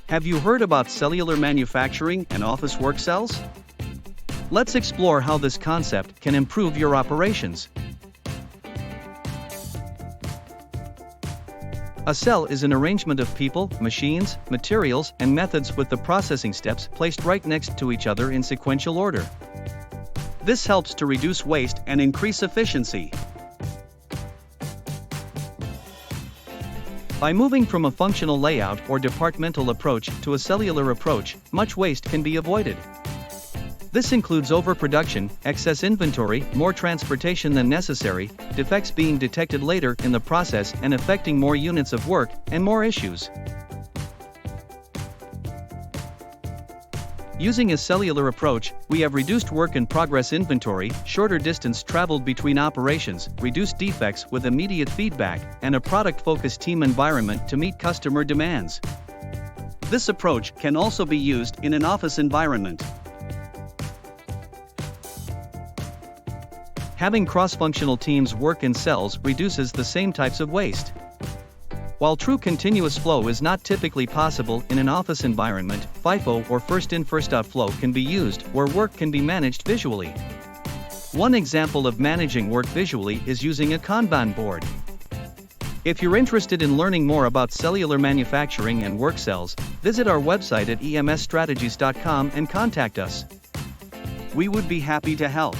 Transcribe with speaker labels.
Speaker 1: Have you heard about cellular manufacturing and office work cells? Let's explore how this concept can improve your operations. A cell is an arrangement of people, machines, materials, and methods with the processing steps placed right next to each other in sequential order. This helps to reduce waste and increase efficiency. By moving from a functional layout or departmental approach to a cellular approach, much waste can be avoided. This includes overproduction, excess inventory, more transportation than necessary, defects being detected later in the process and affecting more units of work, and more issues. Using a cellular approach, we have reduced work-in-progress inventory, shorter distance traveled between operations, reduced defects with immediate feedback, and a product-focused team environment to meet customer demands. This approach can also be used in an office environment. Having cross-functional teams work in cells reduces the same types of waste. While true continuous flow is not typically possible in an office environment, FIFO or first-in first-out flow can be used where work can be managed visually. One example of managing work visually is using a kanban board. If you're interested in learning more about cellular manufacturing and work cells, visit our website at emsstrategies.com and contact us. We would be happy to help.